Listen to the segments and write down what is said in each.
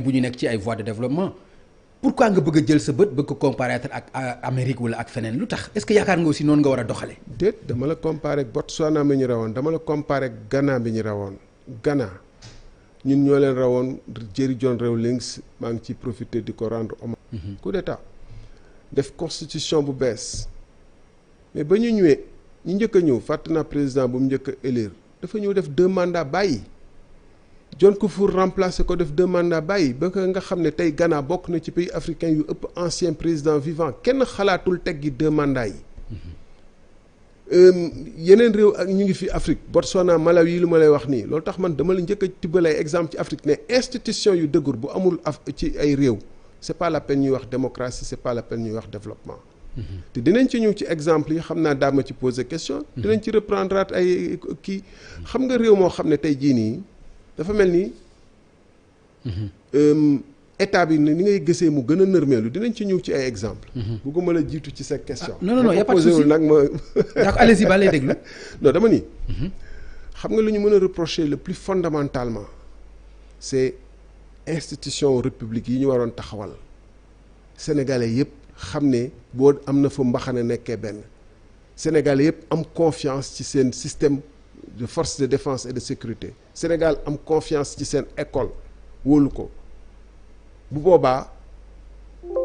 bu ñu nekk ci ay voies de développement pourquoi nga bëgg a jël sa bët bëgg ko comparaître ak Amérique wala ak feneen lu tax est-ce que yaakaar nga aussi noonu nga war a doxalee. déet dama la comparer ak Botswana bi ñu rawoon dama la comparer ak Ghana bi ñu rawoon Ghana ñun ñoo leen rawoon Jerry John Rawlings maa ngi ciy profiter di ko rendre hommage. coup d'état def constitution bu bees mais ba ñu ñëwee ñu njëkk a ñëw fàtte naa président bu mu njëkk a élire dafa ñëw def 2 mandats bàyyi. John Kufuor remplacé ko def 2 mandats bàyyi ba nga xam ne tey Ghana bokk na ci pays africain yu ëpp ancien président vivant kenn xalaatul teggi 2 mandats yi yeneen réew ak ñu ngi fi Afrique Botswana Malawi yi lu ma lay wax nii loolu tax man dama la njëkk a tibbalay exemple ci Afrique ne institution yu dëgër bu amul ci ay réew c'est pas la peine ñuy wax démocratie c'est pas la peine ñuy wax développement te dinañ ci ñëw ci exemple yi xam naa daa ma ci poser question dinañ ci reprendre ay kii xam nga réew moo xam ne tey jii nii dafa mel ni état bi ni ngay gisee mu gën a nërmeelu dinañ ci ñëw ci ay exemple bugguma la jiitu ci sa question. non y a pas de souci nag ma. d'accord allez-y ba lay déglu. non dama ni. xam nga lu ñu mën a reprocher le plus fondamentalement c'est institution république yi ñu waroon taxawal sénégalais yëpp xam ne boo am na fa mbaxana nekkee benn sénégalais yëpp am confiance ci seen système. de force de défense et de sécurité Sénégal am confiance ci seen école wóolu ko bu boobaa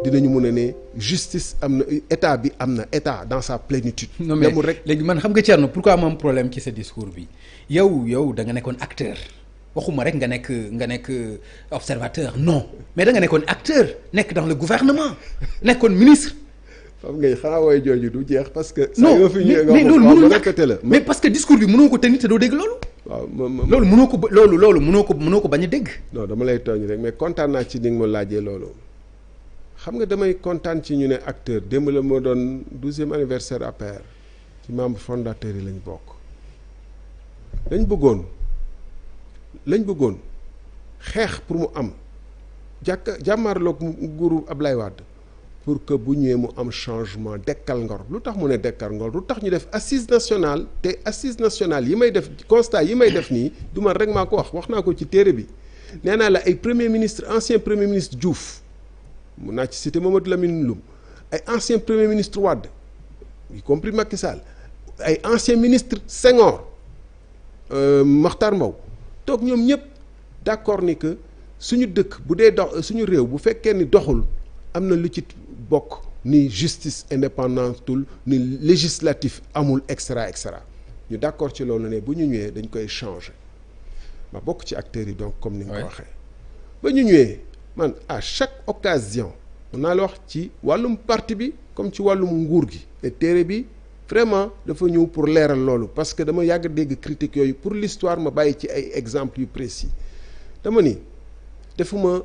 dinañu mën a ne justice am na état bi am na état dans sa plénitude. non mais léegi man xam nga Thierno pourquoi ma am problème ci sa discours bi yow da nga nekkoon acteur waxuma rek nga nekk observateur non mais da nga nekkoon acteur nekk dans le gouvernement nekkoon ministre. xam nga xanaa wooy jooju du jeex parce que. non mais loolu mënul ñàkk mais parce que discours bi mënoo ko tenir te doo dégg loolu. waaw loolu mënoo ko bañ a dégg. non dama lay tooñ rek mais kontaan naa ci ni nga ma laajee loolu xam nga damay kontaan ci ñu ne acteur démb la moo doon 12e anniversaire APR ci membre fondateur yi lañ bokk. lañ bëggoon xeex pour mu am jàmmaarloog nguuru Ablaye Wade. pour que bu ñëwee mu am changement dekkal ngor lu tax mu ne dekkal ngor lu tax ñu def assise nationale te assise nationale yi may def constat yi may def nii du man rek maa ko wax naa ko ci téere bi nee naa la ay premier ministre ancien premier ministre Diouf mun naa ci citer Mamadou Lamine Loum ay ancien premier ministre Wade y compris Macky Sall ay ancien ministre Senghor Makhtar Mbow toog ñoom ñëpp d'accord ni que suñu dëkk bu dee dox suñu réew bu fekkee ni doxul am na lu ci bokk ni justice indépendantul ni législatif amul extra ñu d'accord ci loolu ne bu ñu ñëwee dañ koy changer ma bokk ci acteurs yi donc comme ni nga ko waxee ba ñu ñëwee man à chaque occasion mun naa la wax ci wàllum parti bi comme ci wàllum nguur gi te téere bi vraiment dafa ñëw pour leeral loolu parce que dama yàgg dégg critiques yooyu pour l'histoire ma bàyyi ci ay exemples yu précis dama ni defuma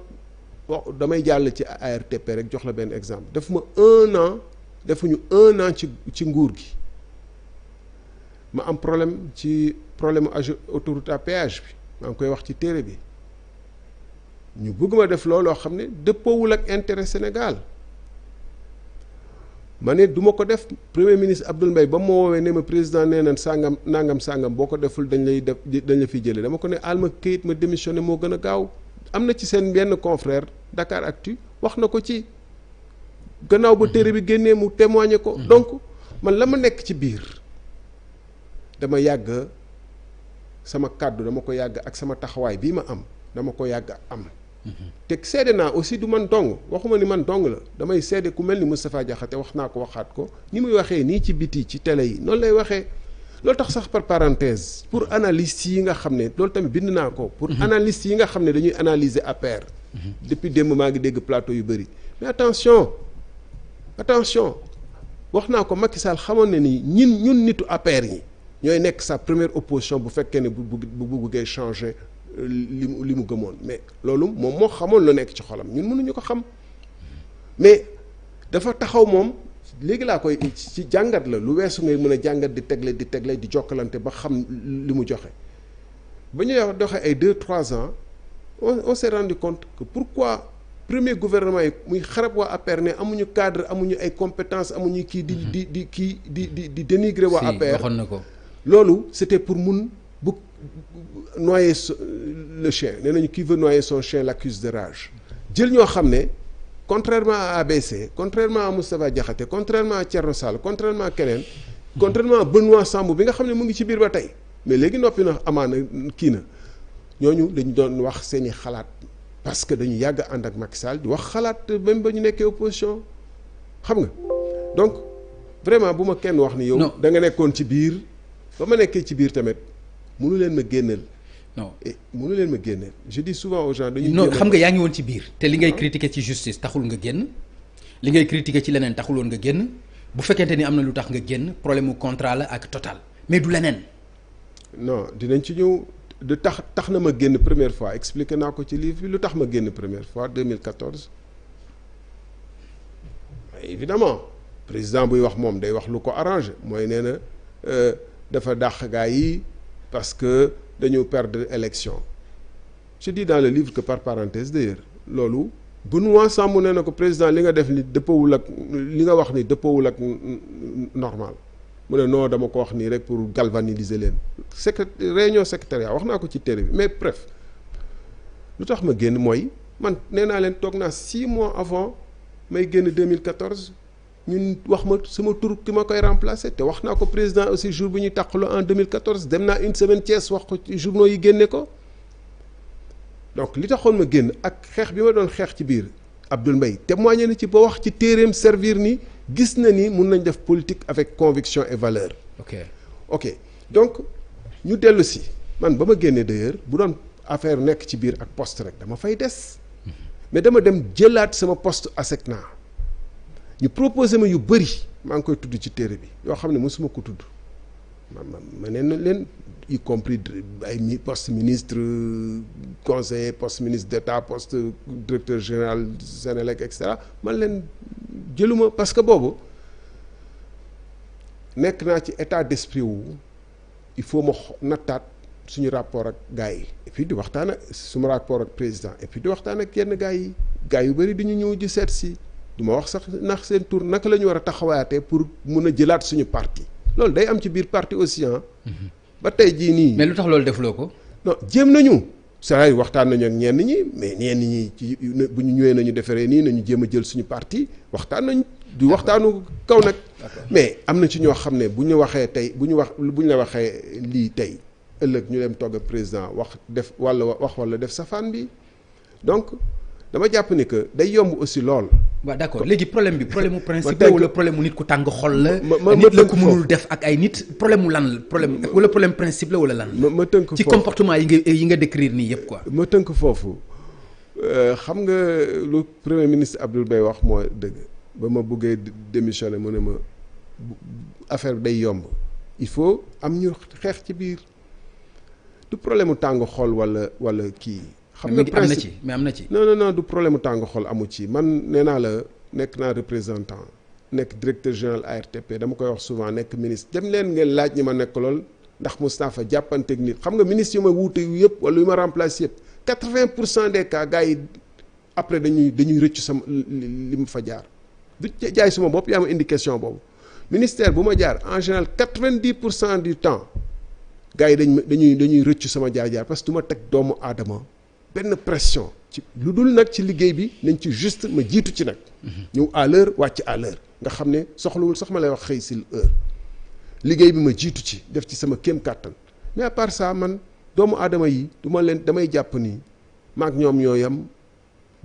bon damay jàll ci ARTP rek jox la benn exemple defuma 1 an defuñu 1 an ci nguur gi ma am problème autoroute à péage bi maa ngi koy wax ci téere bi ñu bëgg ma def looloo xam ne dëppoowul ak intérêt Sénégal ma ne du ma ko def premier ministre Abdoul Mbaye ba mu woowee ne ma président nee na sàngam nangam sàngam boo ko deful dañ la fiy jëlee dama ko ne al ma këyit ma démissionné moo gën a gaaw am na ci seen benn confrère Dakar Actu wax na ko ci gannaaw ba téere bi génnee mu témoigner ko donc man la ma nekk ci biir dama yàgg sama kàddu dama ko yàgg ak sama taxawaay bii ma am dama ko yàgg am te seede naa aussi du man dong waxuma ni man dong la damay seede ku mel ni Moustapha Diakhaté wax naa ko waxaat ko ni muy waxee nii ci biti ci télé yi noonu lay waxee loolu tax sax par parenthèse pour analystes yi nga xam ne loolu tamit bind naa ko pour analystes yi nga xam ne dañuy analyser APR depuis démb maa ngi dégg plateau yu bëri mais attention wax naa ko Macky Sall xamoon ne ni ñun nitu APR yi ñooy nekk sa première opposition bu fekkee ne bu bëggee changer li mu gëmoon mais loolu moom moo xamoon lu nekk ci xolam ñun mënuñu ko xam mais dafa taxaw moom léegi laa koy ci jàngat la lu weesu ngay mën a jàngat di tegle di jokkalante ba xam li mu joxe ba ñu doxee ay 2-3 ans on s'est rendu compte que pourquoi premier gouvernement yi muy xarab waa APR ne amuñu cadre amuñu ay compétences amuñu kii di dénigrer waa APR waxoon na ko loolu c'était pour mun bu noyer le chien nee nañu qui veut noyer son chien l'accuse de rage jël ñoo xam ne contrairement à ABC contrairement à Moustapha Diakhaté contrairement à Thierno Sall contrairement à keneen contrairement à Benoît Sambou bi nga xam ne mu ngi ci biir ba tey mais léegi noppi na amaana kii na ñooñu dañu doon wax seeni xalaat parce que dañu yàgg ànd ak Macky Sall di wax xalaat même ba ñu nekkee opposition xam nga donc vraiment bu ma kenn wax ni yow da nga nekkoon ci biir ba ma nekkee ci biir tamit mënu leen ma génneel non mënu leen ma génneel je dis souvent aux gens dañuy non xam nga yaa ngi woon ci biir te li ngay critiquer ci justice taxul nga génn li ngay critiquer ci leneen taxul woon nga génn bu fekkente ni am na lu tax nga génn problème mu contrat la ak Total mais du leneen non dinañ ci ñëw de tax na ma génn première fois expliqué naa ko ci livre bi lu tax ma génn première fois 2014 évidemment président buy wax moom day wax lu ko arrangé mooy nee na dafa dàq gaa yi parce que dañu perdre élection je dis dans le livre que par parenthèse d'ailleurs loolu Benoît Sambou nee na ko président li nga def ni dëppawul ak li nga wax ni dëppawul ak normal mu ne non dama ko wax nii rek pour galvaniser leen réunion secrétariat wax naa ko ci téere bi mais bref lu tax ma génn mooy man nee naa leen toog naa 6 mois avant may génn 2014 ñun wax ma sama tur ki ma koy remplacer te wax naa ko président aussi jour bu ñuy tàqaloo en 2014 dem naa une semaine Thiès wax ko ci journaux yi génne ko donc li taxoon ma génn ak xeex bi ma doon xeex ci biir Abdoul Mbaye témoigné na ci ba wax ci téereem servir ni gis na ni mun nañ def politique avec conviction et valeur. ok donc ñu dellu si man ba ma génnee d'ailleurs bu doon affaire nekk ci biir ak poste rek dama fay des mais dama dem jëlaat sama poste ASECNA ñu proposé ma yu bëri maa ngi koy tudd ci téere bi yoo xam ne mosuma ko tudd ma ne leen y compris ay poste ministre conseiller poste ministre d'État poste directeur général Sénélec et cetera man leen jëluma parce que boobu nekk naa ci état d'esprit wu il faut ma nattaat suñu rapport ak gars yi et puis di waxtaan ak suma rapport ak président et puis di waxtaan ak yenn gars yu bëri di ñu ñëw di seet si du ma wax sax ndax seen tour naka la ñu war a taxawaatee pour mun a jëlaat suñu parti loolu day am ci biir parti aussi ba tey jii nii. mais lu tax loolu defloo ko. non jéem nañu saa waxtaan nañu ak ñenn ñi mais ñenn ñi ci bu ñu ñëwee nañu defaree nii nañu jéem a jël suñu parti waxtaan nañ du waxtaanu kaw nag. mais am na ci ñoo xam ne bu ñu waxee tey bu ñu la waxee lii tey ëllëg ñu dem togg ak président wax def wala def safaan bi donc dama jàpp ni que day yomb aussi lool. waaw d'accord léegi problème mu principe la wala problème mu nit ku tàng xol la. nit la ku mënul def ak ay nit problème mu lan la problème principe la wala lan. ma tënk foofu ci comportement yi nga décrire nii yëpp quoi. ma tënk foofu xam nga lu premier ministre Abdoul Mbaye wax mooy dëgg ba ma bëggee démissionner mu ne ma affaire day yomb il faut am ñu xeex ci biir du problème mu tàng xol wala kii. xam nga principe am na ci non du problème mu tàng xol amu ci man nee naa la nekk naa représentant nekk directeur général ARTP dama koy wax souvent nekk ministre dem leen ngeen laaj ñi ma nekk lool ndax Moustapha jàppanteeg nit xam nga ministre yu ma wuute yëpp wala yu ma remplacer yëpp 80% des cas gars yi après dañuy rëcc sama li mu fa jaar du jaay suma bopp yaa ma indi question boobu ministère bu ma jaar en général 90% du temps gars yi dañuy rëcc sama jaar parce que du ma teg doomu aadama benn pression ci lu dul nag ci liggéey bi nañ ci juste ma jiitu ci nag ñëw à l'heure wàcc à l'heure nga xam ne soxlawul sax ma lay wax xëy si heure liggéey bi ma jiitu ci def ci sama kéem kàttan mais à part ça man doomu aadama yi damay jàpp ni maag ñoom ñooyam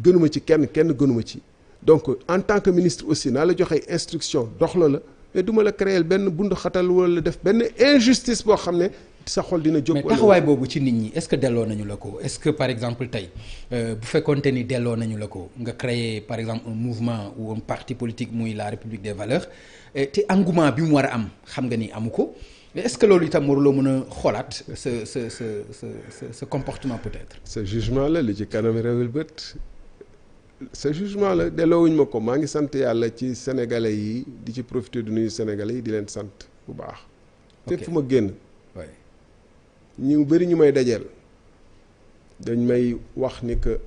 gënuma ci kenn gënuma ci donc en tant que ministre aussi naa la joxe instruction doxla la mais du ma la créer benn bundu xatal wala def benn injustice boo xam ne sa xol dina jóg. mais taxawaay boobu ci nit ñi est-ce que delloo nañu la ko est-ce que par exemple tey bu fekkoonte ni delloo nañu la ko nga créer par exemple un mouvement ou un parti politique muy la République des valeurs te engouement bi mu war a am xam nga ni amu ko est-ce que loolu itam waruloo mën a xoolaat sa comportement peut-être. ce jugement la li ci kanam réewul bët ce jugement la delloowuñ ma ko maa ngi sant yàlla ci sénégalais yi di ci profiter du nuyu sénégalais yi di leen sant bu baax. fépp fu ma génn. ñu bëri ñu may dajeel dañ may wax ni que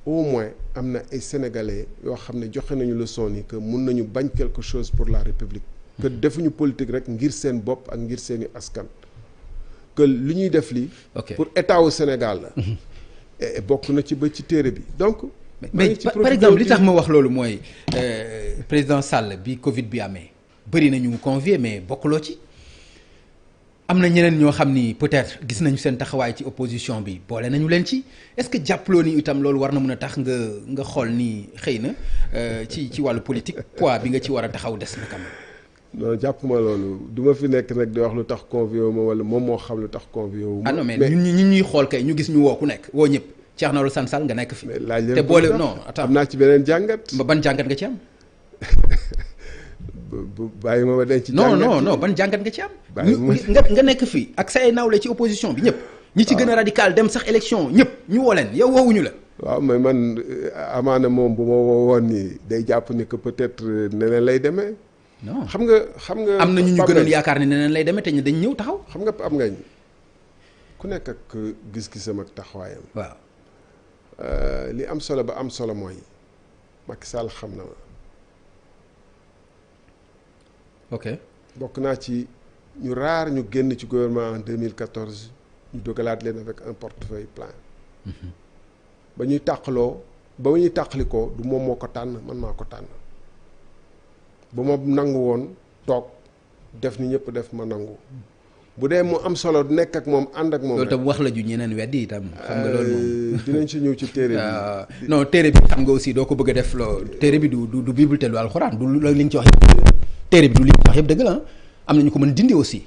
au moins am na ay sénégalais yoo xam ne joxe nañu leçon ni que mun nañu bañ quelque chose pour la république que defuñu politique rek ngir seen bopp ak ngir seeni askan que li ñuy def lii. pour état wu Sénégal la. et bokk na ci ba ci téere bi donc. mais par exemple li tax ma wax loolu mooy président Sall bi Covid bi amee bëri na ñu mu convier mais bokkuloo ci. am na ñeneen ñoo xam ni peut-être gis nañu seen taxawaay ci opposition bi boole nañu leen ci est-ce que jàppaloo ni itam loolu war na mën a tax nga xool ni xëy na ci wàllu politique poids bi nga ci war a taxaw des na kam. non jàpp ma loolu du ma fi nekk nag di wax lu tax convié wu ma wala moom moo xam lu tax convié wu ma. ah non mais ñun ñuy xool kay ñu gis ñu woo ku nekk woo ñëpp Thierno Alassane Sall nga nekk fi. te boole non attends am naa ci beneen jàngat. ban jàngat nga ci am. bàyyi ma denc. non ban jàngat nga ci am. nga nekk fii ak say nawle ci opposition bi ñëpp. ñi ci gën a radical dem sax élection ñëpp ñu woo leen yow woowuñu la. waaw mais man amaana moom bu ma woowoon nii day jàpp ni que peut-être neneen lay demee. non xam nga. am na ñu gënoon yaakaar ne neneen lay demee te ñu dañ ñëw taxaw. xam nga am ngañ ku nekk ak gis-gisam ak taxawaayam. waaw. li am solo ba am solo mooy Macky Sall xam na ma. ok bokk naa ci ñu raar ñu génn ci gouvernement en 2014 ñu dogalaat leen avec un portefeuille plein. ba ñuy tàqalikoo du moom moo ko tànn man maa ko tànn ba ma nangu woon toog def ni ñëpp def ma nangu bu dee mu am solo nekk ak moom ànd ak moom. loolu tam wax la ju ñeneen weddi itam. xam nga loolu moom dinañ si ñëw ci téere bi. non téere bi xam nga aussi doo ko bëgg a def loo téere bi du bible te du alxuraan du li nga ci wax yëpp. téere bi du li ñu wax yëpp dëgg la am na ñu ko mën dindi aussi.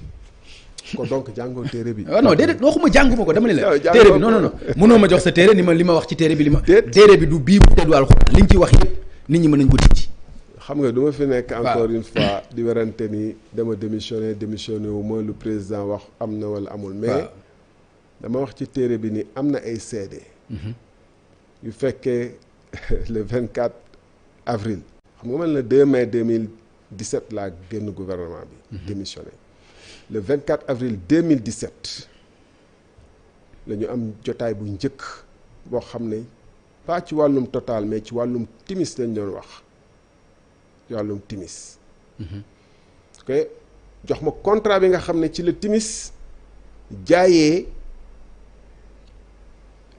ko donc jàngoo téere bi. non déedéet waxuma jànguma ko dama ne la. téere bi non mënoo ma jox sa téere ni ma wax ci téere bi téere bi du bible te du alxuraan li ñu ci wax yëpp nit ñi mën nañ ko dindi. xam nga du ma fi nekk encore une fois di werante ni dama démissionné wu ma lu président wax am na wala amul. mais dama wax ci téere bi ni am na ay seede. yu fekkee le 24 avril. xam nga man le 2 mai 2017 laa génn gouvernement bi. démissionné le 24 avril 2017 la ñu am jotaay bu njëkk boo xam ne pas ci wàllum total mais ci wàllum timis lañ doon wax. wàllum timis ok jox ma contrat bi nga xam ne ci la timis jaayee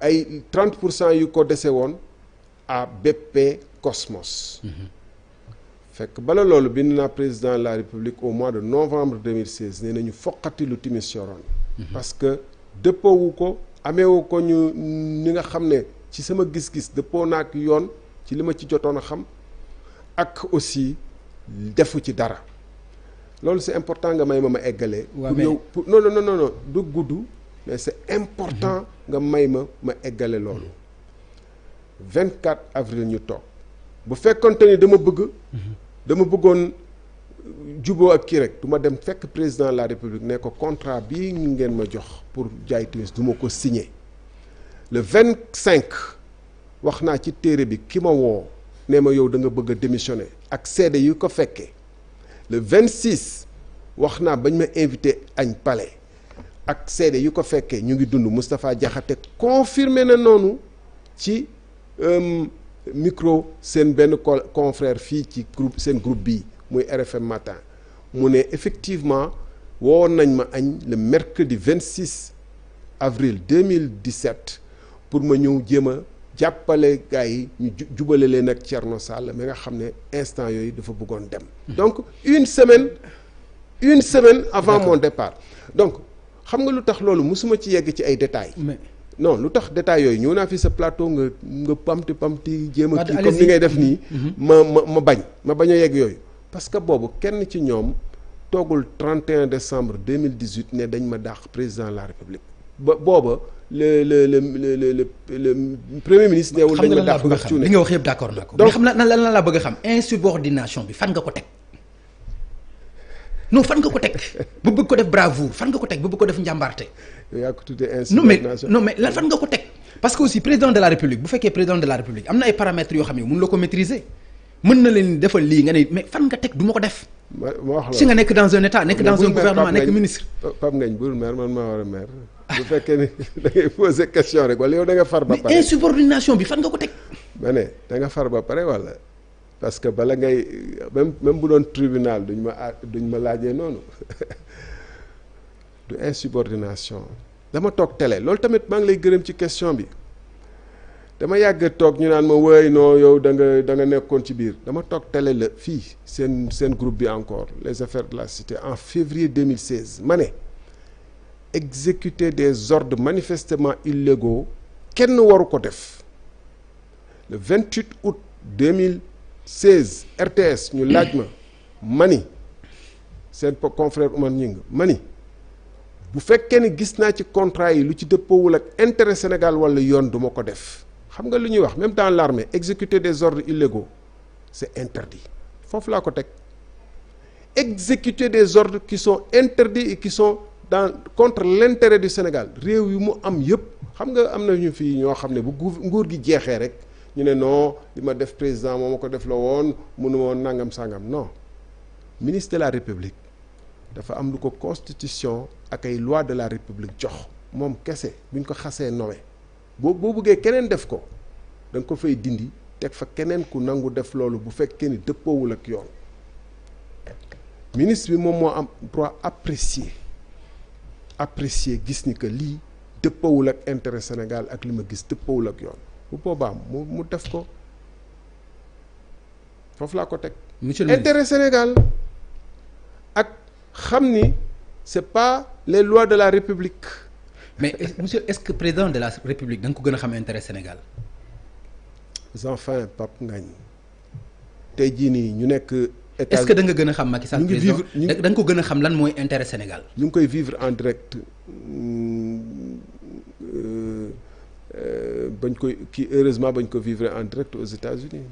ay 30% yu ko dese woon à BP Cosmos. fekk bala loolu bind naa président de la République au mois de novembre 2016 nee nañu foqati lu timis yoroon. parce que dëppoowu ko ameewu ko ñu ni nga xam ne ci sama gis-gis dëppoo naa ak yoon ci li ma ci jotoon a xam. ak aussi defu ci dara loolu c'est important nga may ma eggalee. pour yow pour non du gudd mais c'est important nga may ma eggale loolu. 24 avril ñu toog bu fekkonte ni dama bëggoon juboo ak kii rek du ma dem fekk président de la République ne ko contrat bii ngeen ma jox pour jaay timis du ma ko signer le 25 wax naa ci téere bi ki ma woo. nee ma yow da nga bëgg a démissionner ak seede yu ko fekkee le 26 wax naa bañ ma invité añ palais ak seede yu ko fekkee ñu ngi dund Moustapha Diakhaté confirmé na noonu ci micro seen benn confrère fii ci groupe bii muy RFM matin mu ne effectivement wowoon nañ ma añ le mercredi 26 avril 2017 pour ma ñëw jéem a jàppale gars yi ñu jubale leen ak Thierno Sall mi nga xam ne instant yooyu dafa bëggoon dem. donc une semaine avant mon départ. donc xam nga lu tax loolu mosuma ci yegg ci ay détails. non lu tax détails yooyu ñëw naa fi sa plateau nga pamti jéem a kii comme ni ngay def nii. ma bañ a yegg yooyu. parce que boobu kenn ci ñoom toogul 31 décembre 2018 ne dañ ma dàq président de la République ba booba. le premier ministre neewul dañ ma dàq ndax li nga wax yëpp d'accord naa ko. donc xam na lan laa bëgg a xam insubordination bi fan nga ko teg non fan nga ko teg ba bëgg ko def bravoure fan nga ko teg ba bëgg ko def njàmbaarte. yow yaa ko tuddee insubordination non mais lan fan nga ko teg. parce que aussi président de la République bu fekkee président de la République am na ay paramètres yoo xam ne mënuloo ko maîtriser mën na leen defal lii nga ne mais fan nga teg du ma ko def. ma wax la si nga nekk dans un état nekk dans un gouvernement nekk ministre. Pape Ngagne bul maire man maa war a maire. bu fekkee ni da ngay poser question rek wala yow da nga far ba pare. mais insubordination bi fan nga ko teg. ma ne da nga far ba pare wala parce que bala ngay même bu doon tribunal duñ ma laajee noonu du insubordination dama toog télé loolu tamit maa ngi lay gërëm ci question bi dama yàgg toog ñu naan ma wéy non yow da nga nekkoon ci biir dama toog télé la fii seen groupe bi encore les affaires de la cité en février 2016 ma ne exécuter des ordres manifestement illégaux kenn waru ko def le 28 août 2016 RTS ñu laaj ma ni seen confrère Oumar Gningue ma ni bu fekkee ne gis naa ci contrat yi lu ci dëppoowul ak intérêt Sénégal wala yoon du ma ko def xam nga lu ñuy wax même dans l'armée exécuter des ordres illégaux c'est interdit foofu laa ko teg exécuter des ordres qui sont interdits et qui sont contre l'intérêt du Sénégal réew yu mu am yëpp xam nga am na ñu fii ñoo xam ne bu nguur gi jeexee rek ñu ne non li ma def président moo ma ko def la woon mënu ma woon nangam sangam non ministre de la République dafa am lu ko constitution ak ay loi de la République jox moom kese buñ ko xasee nommé boo bëggee keneen def ko da nga ko fay dindi teg fa keneen ku nangu def loolu bu fekkee ni dëppoowul ak yoon ministre bi moom moo am droit apprécier gis ni que lii dëppoowul ak intérêt Sénégal ak li ma gis dëppoowul ak yoon bu boobaa mu def ko foofu laa ko teg intérêt Sénégal ak xam ni c'est pas les lois de la République. Mais monsieur, est-ce que président de la République da nga ko gën a xam intérêt Sénégal. Enfin Pape Ngagne tey jii nii ñu nekk. est-ce que da nga gën a xam Macky Sall président da nga ko gën a xam lan mooy intérêt Sénégal. ñu ngi koy vivre en direct bañ koy kii heureusement bañ ko vivre en direct aux États-Unis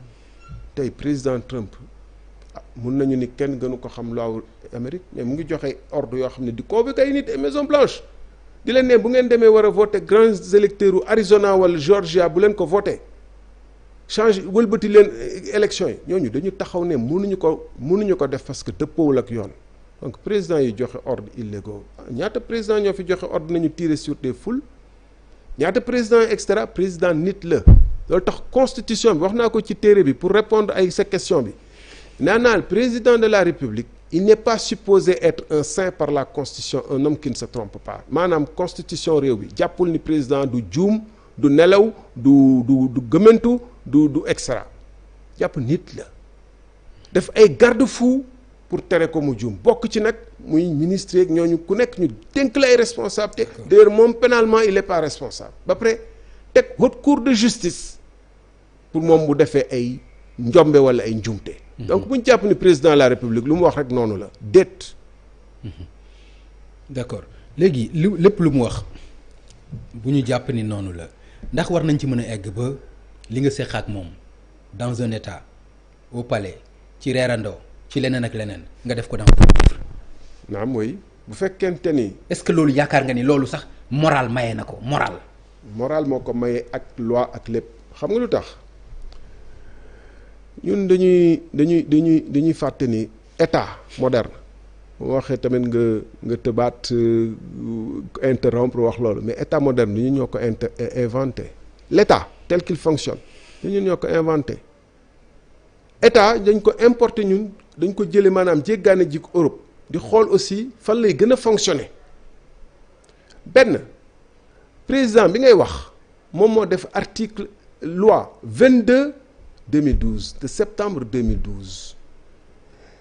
tey président Trump mun nañu ni kenn gënu ko xam loi Amérique mais mu ngi joxe ordre yoo xam ne di convoquer ay nit et Maison Blanche di leen ne bu ngeen demee war a voter grands électeurs u Arizona wala Georgia bu leen ko voter change wëlbati leen élection yi ñooñu dañu taxaw ne mënuñu ko def parce que dëppoowul ak yoon donc président yi joxe ordre illégaux ñaata président ñoo fi joxe ordre nañu tirer sur des foules ñaata président extra président nit la loolu tax constitution bi wax naa ko ci téere bi pour répondre ay sa question bi naanaal président de la République il n'est pas supposé être un saint par la constitution un homme qui ne se trompe pas maanaam constitution réew bi jàppul ni président du juum du nelaw du gëmantu du extra jàpp nit la def ay garde-fou pour tere ko mu juum bokk ci nag muy ministre yeeg ñooñu ku nekk ñu dénk la ay responsabilité d'ailleurs moom pénalement il est pas responsable ba pare teg haute cour de justice pour moom bu defee ay njombe wala ay njuumte donc bu ñu jàpp ni président de la République lu mu wax rek noonu la déet. D'accord léegi lépp lu mu wax bu ñu jàpp ni noonu la ndax war nañ ci mën a egg ba li nga seq ak moom dans un état au palais ci reerandoo ci leneen ak leneen nga def ko dans un livre. naam mooy bu fekkente ni. est-ce que loolu yaakaar nga ni loolu sax moral maye na ko moral. moral moo ko maye ak loi ak lépp xam nga lu tax. ñun dañuy fàtte ni état moderne bu waxee tamit nga tëbaat interrompre wax loolu mais état moderne ñun ñoo ko inventé l'état tel qu'il fonctionne ñun ñoo ko inventé état dañ ko importer ñun dañ ko jële maanaam jéggaane ji ko Europe di xool aussi fan lay gën a fonctionner benn président bi ngay wax moom moo def article loi 2012 de septembre 2012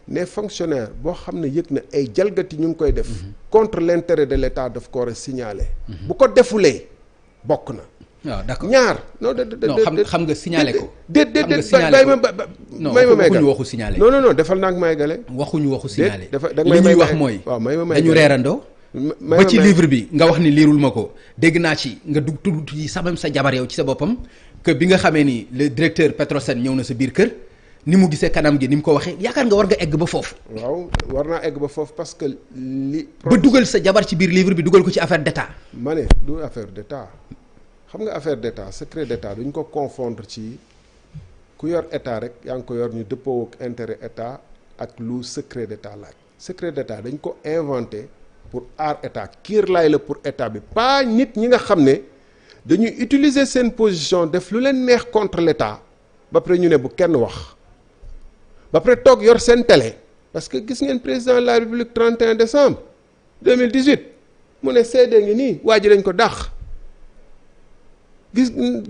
ne fonctionnaire boo xam ne yëg na ay jalgati ñu ngi koy def contre l'intérêt de l'État daf ko war a signaler bu ko defulee bokk na waaw d'accord ñaar non xam nga signaler ko déet may ma waxuñu waxu signaler non defal naa ak may gale waxuñu waxu signaler li ñuy wax mooy waaw may dañu reerandoo ba ci livre bi nga wax ni liirul ma ko dégg naa ci nga dugg tudd yi sa même sa jabar yow ci sa boppam que bi nga xamee ni le directeur Petrosen ñëw na sa biir kër ni mu gisee kanam gi ni mu ko waxee yaakaar nga war nga egg ba foofu. waaw war naa egg ba foofu parce que ba dugal sa jabar ci biir livre bi dugal ko ci affaire d'état. ma ne du affaire d'état xam nga affaire d'état secret d'état duñ ko confondre ci ku yor état rek yaa ngi ko yor ñu dëppoo ak intérêt état ak lu secret d'état laaj. secret d'état dañ ko inventé pour aar état kiirlaay la pour état bi pas nit ñi nga xam ne. dañuy utiliser seen position def lu leen neex contre l'État ba pare ñu ne bu kenn wax ba pare toog yor seen télé parce que gis ngeen président de la République 31 décembre 2018 mu ne seede ngi nii waa ji dañ ko dàq.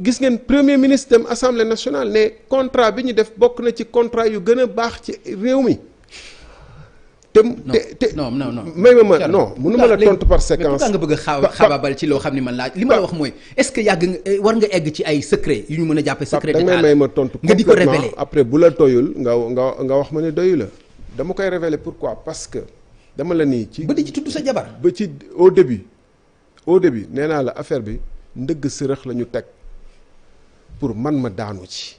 gis ngeen premier ministre dem assemblée nationale ne contrat bi ñu def bokk na ci contrat yu gën a baax ci réew mi. non may ma non mënu ma la tontu par séquence. mais nga bëgg a xaabaabal ci loo xam ni man laaj li ma la wax mooy est-ce que yàgg nga war nga egg ci ay secret yu ñu mën a jàppee secret d'état da ngay may ma tontu nga di ko révéler après bu la doyul nga wax ma ne doyu la dama koy révéler pourquoi parce que dama la nii ci ba di ci tudd sa jabar ba ci au début nee naa la affaire bi ndëgg sërëx la ñu teg pour man ma daanu ci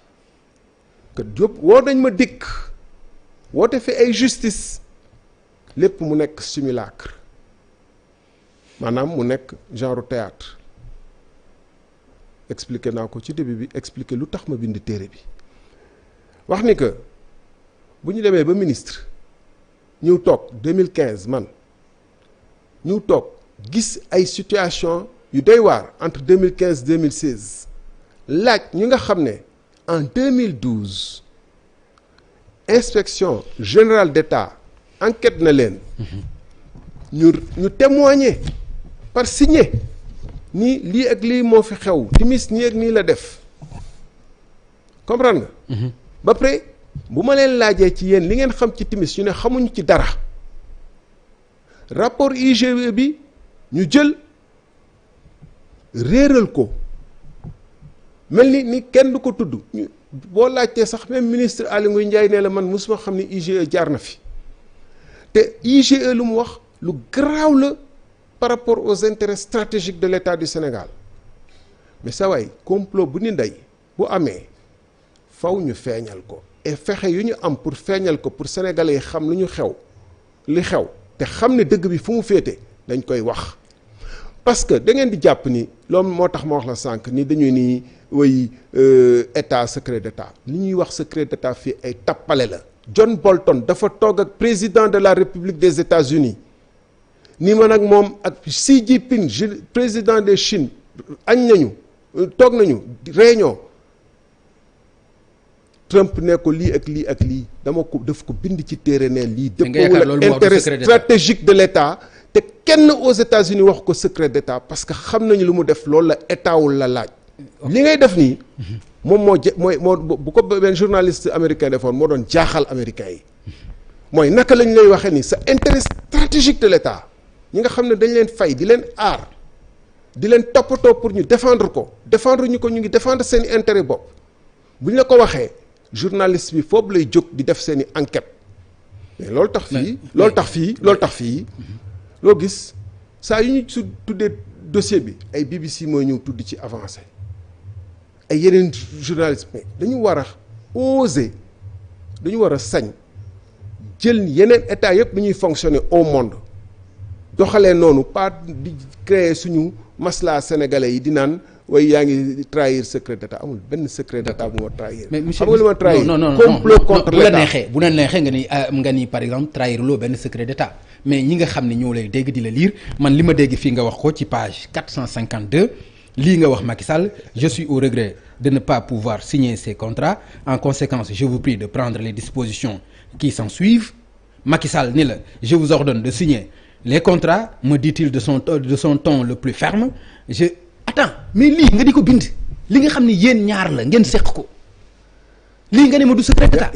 que Diop woo dañ ma dikk woote fi ay justice lépp mu nekk simulacre maanaam mu nekk genre théâtre expliqué naa ko ci début bi expliqué lu tax ma bind téere bi wax ni que bu ñu demee ba ministre ñëw toog 2015 man ñëw toog gis ay situation yu doy waar entre 2015 2016 laaj ñi nga xam ne en 2012 inspection générale d'État enquête na leen ñu témoigner par signé nii lii ak lii moo fi xew timis nii ak nii la def comprendre nga ba pare bu ma leen laajee ci yéen li ngeen xam ci timis ñu ne xamuñu ci dara rapport IGE bi ñu jël réeral ko mel ni kenn du ko tudd boo laajtee sax même ministre Aly Ngouille Ndiaye nee la man mosuma xam ni IGE jaar na fi te IGE lu mu wax lu garaaw la par rapport aux intérêts stratégiques de l'État du Sénégal mais sa waay complot bu ni ndey bu amee faw ñu feeñal ko et fexe yu ñu am pour feeñal ko pour sénégalais yi xam lu ñu li xew te xam ne dëgg bi fu mu féete dañ koy wax parce que da ngeen di jàpp ni loolu moo tax ma wax la sànq ni dañuy ni way état secret d'état li ñuy wax secret d'état fii ay tappale la John Bolton dafa toog ak président de la République des États-Unis ni man ak moom ak Xi Jinping président de Chine añ nañu toog nañu réunion Trump ne ko lii ak lii ak lii daf ko bind ci téere ne lii dëppoowul intérêt stratégique de l'État te kenn aux États-Unis wax ko secret d'État parce que xam nañu lu mu def loolu la état wul la laaj li ngay def nii moom moo bu ko benn journaliste américain defoon moo doon jaaxal américain yi mooy naka lañ lay waxee ni sa intérêt stratégique de l'État ñi nga xam ne dañ leen fay di leen aar di leen toppatoo pour ñu défendre ñu ko ñu ngi défendre seen i intérêt bopp bu ñu la ko waxee journaliste bi foofu lay jóg di def seen i enquête mais loolu tax fii loo gis saa yu ñu su tuddee dossier bi ay BBC mooy ñëw tudd ci avancé ay yeneen journaliste mais dañu war a oser dañu war a sañ jël yeneen état yëpp lu ñuy fonctionner au monde doxalee noonu pas di créer suñu maslaa sénégalais yi di naan way yaa ngi trahir secret d'état amul benn secret d'état bu ma trahir. mais monsieur xam nga lu ma trahir non complot contre l'état bu la neexee nga ni par exemple trahir loo benn secret d'état mais ñi nga xam ne ñoo lay dégg di la lire man li ma dégg fii nga wax ko ci page 452 lii nga wax Macky Sall je suis au regret de ne pas pouvoir signer ces contrats en conséquence je vous prie de prendre les dispositions qui s'en suivent Macky Sall ni la je vous ordonne de signer les contrats me dit-il de son ton le plus ferme attends mais lii nga di ko bind li nga xam ne yéen ñaar la ngeen seq ko lii nga ne ma du secret d'état